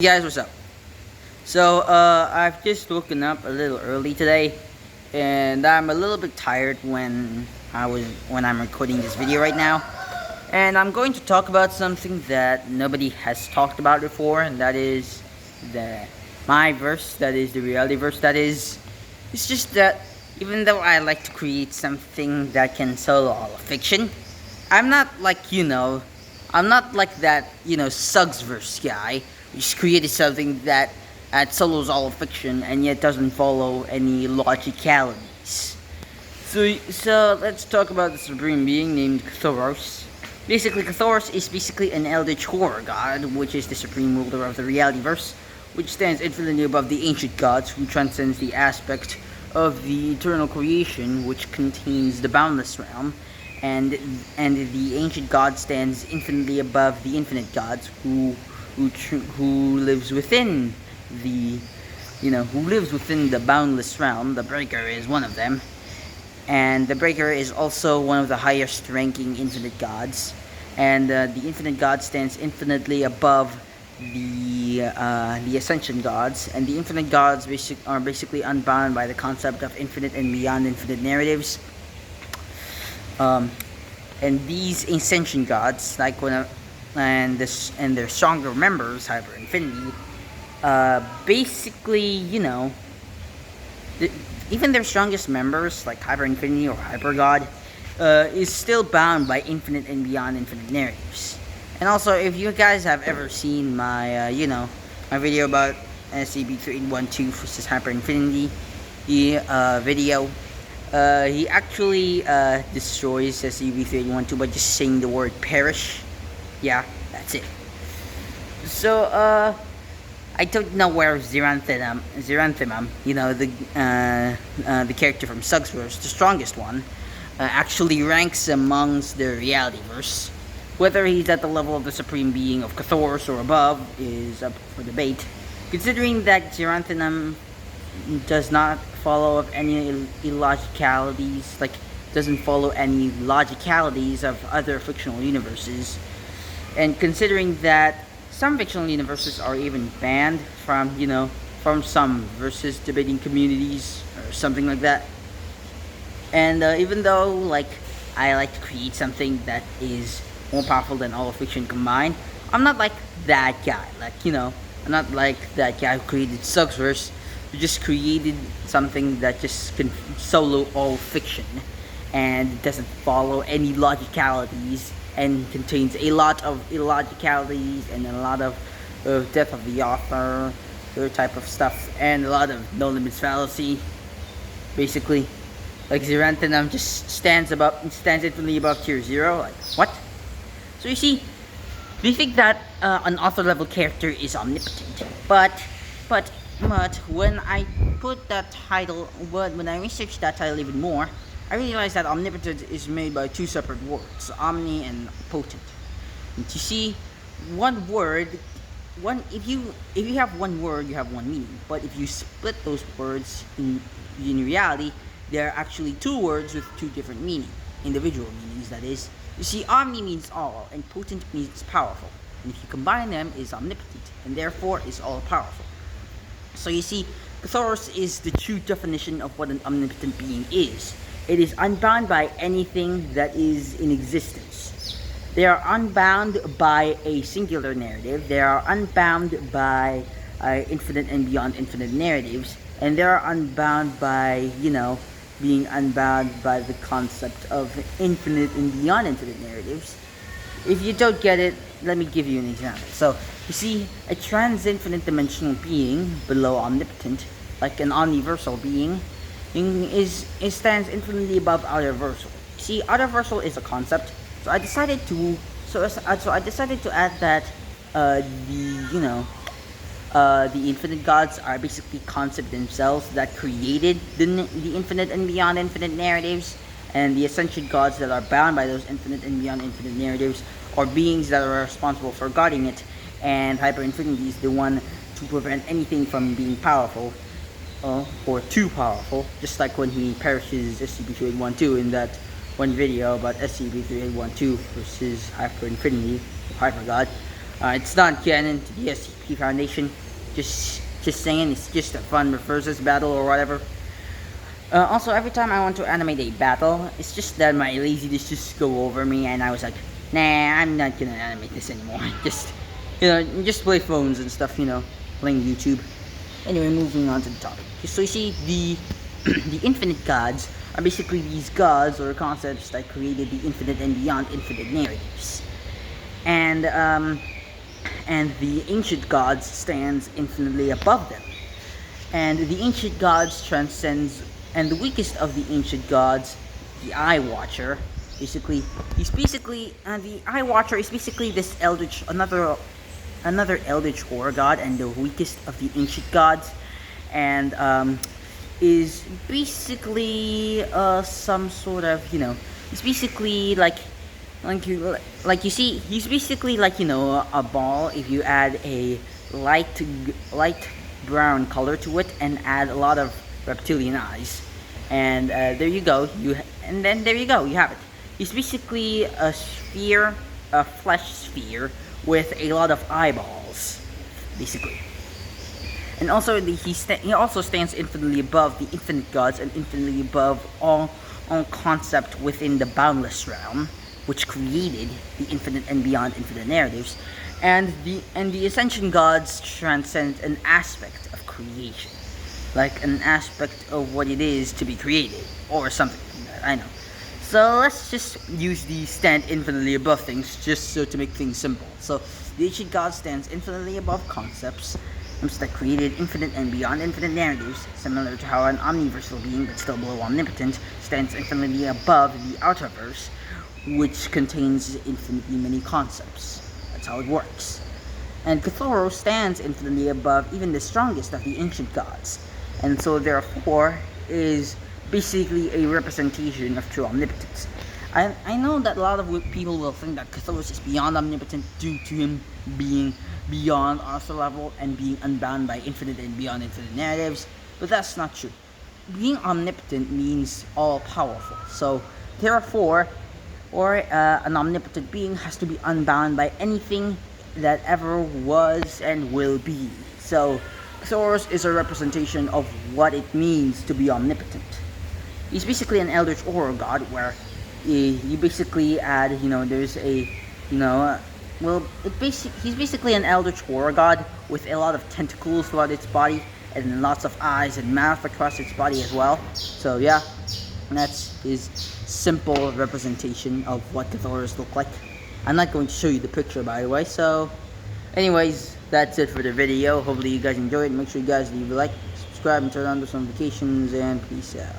Hey guys, what's up? I've just woken up a little early today, and I'm a little bit tired when I'm recording this video right now. And I'm going to talk about something that nobody has talked about before, and that is the my verse, that is the reality verse. It's just that even though I like to create something that can solo all of fiction, I'm not like I'm not like that Suggs verse guy. Just created something that solos all of fiction and yet doesn't follow any logicalities. So let's talk about the supreme being named Cthoros. Basically, Cthoros is basically an eldritch horror god, which is the supreme ruler of the realityverse, which stands infinitely above the ancient gods, who transcends the aspect of the eternal creation, which contains the boundless realm, and the ancient god stands infinitely above the infinite gods, who lives within the boundless realm. The Breaker is one of them, and the Breaker is also one of the highest ranking infinite gods, and the infinite god stands infinitely above the ascension gods, and the infinite gods are basically unbound by the concept of infinite and beyond infinite narratives. And these ascension gods, like and their stronger members, Hyper Infinity, basically, even their strongest members, like Hyper Infinity or Hyper God, is still bound by infinite and beyond infinite narratives. And also, if you guys have ever seen my, my video about SCP-3812 versus Hyper Infinity, video, he actually destroys SCP-3812 by just saying the word perish. Yeah, that's it. So, I don't know where Xeranthemum, the character from Sugsverse, the strongest one, actually ranks amongst the realityverse. Whether he's at the level of the supreme being of Cthoros or above is up for debate, considering that Xeranthemum does not follow of any illogicalities, doesn't follow any logicalities of other fictional universes. And considering that some fictional universes are even banned from some versus debating communities or something like that. And even though I like to create something that is more powerful than all of fiction combined, I'm not like that guy. I'm not like that guy who created Sugsverse, who just created something that just can solo all fiction and doesn't follow any logicalities, and contains a lot of illogicalities and a lot of death of the author, other type of stuff, and a lot of no limits fallacy. Basically, like Xeranthemum just stands infinitely above tier 0. Like, what? So you see, we think that an author level character is omnipotent, but when I put that title, when I researched that title even more, I realized that omnipotent is made by two separate words, omni and potent. And you see, if you have one word, you have one meaning. But if you split those words in reality, there are actually two words with two different individual meanings. That is, you see, omni means all, and potent means powerful. And if you combine them, is omnipotent, and therefore is all powerful. So you see, Cthoros is the true definition of what an omnipotent being is. It is unbound by anything that is in existence. They are unbound by a singular narrative. They are unbound by infinite and beyond infinite narratives. And they are unbound by, being unbound by the concept of infinite and beyond infinite narratives. If you don't get it, let me give you an example. So, you see, a trans-infinite dimensional being, below omnipotent, like an omniversal being, stands infinitely above outerversal. See, outerversal is a concept, so I decided to add that the infinite gods are basically concepts themselves that created the infinite and beyond infinite narratives, and the ascension gods that are bound by those infinite and beyond infinite narratives are beings that are responsible for guarding it, and Hyper Infinity is the one to prevent anything from being powerful. Or too powerful, just like when he perishes SCP-3812 in that one video about SCP-3812 versus Hyper Infinity, Hyper God. It's not canon to the SCP Foundation. Just saying, it's just a fun versus battle or whatever. Also, every time I want to animate a battle, it's just that my laziness just go over me, and I was like, nah, I'm not gonna animate this anymore. Just play phones and stuff, playing YouTube. Anyway, moving on to the topic. So you see, the the infinite gods are basically these gods or concepts that created the infinite and beyond infinite narratives, and the ancient gods stands infinitely above them, and the ancient gods transcends, and the weakest of the ancient gods, the Eye Watcher, basically the Eye Watcher is basically this eldritch, another eldritch horror god, and the weakest of the ancient gods, and is basically some sort of, it's basically you see, he's basically a ball if you add a light brown color to it and add a lot of reptilian eyes, and there you go, you have it. He's basically a sphere, a flesh sphere with a lot of eyeballs, basically. And also he also stands infinitely above the infinite gods and infinitely above all concept within the boundless realm, which created the infinite and beyond infinite narratives, and the ascension gods transcend an aspect of creation, like an aspect of what it is to be created or something like that. I know. So let's just use the stand infinitely above things, just so to make things simple. So the ancient god stands infinitely above concepts that created infinite and beyond infinite narratives, similar to how an omniversal being, but still below omnipotent, stands infinitely above the outerverse, which contains infinitely many concepts. That's how it works. And Cthulhu stands infinitely above even the strongest of the ancient gods, and so therefore is basically a representation of true omnipotence. I know that a lot of people will think that Cthulhu is beyond omnipotent due to him being beyond author level and being unbound by infinite and beyond infinite narratives, but that's not true. Being omnipotent means all powerful, so therefore, an omnipotent being has to be unbound by anything that ever was and will be. So Cthulhu is a representation of what it means to be omnipotent. He's basically an eldritch horror god where you basically add, there's a, he's basically an eldritch horror god with a lot of tentacles throughout its body and lots of eyes and mouth across its body as well. So yeah, that's his simple representation of what Cthulhu look like. I'm not going to show you the picture, by the way. So anyways, that's it for the video. Hopefully you guys enjoyed. Make sure you guys leave a like, subscribe, and turn on those notifications, and peace out.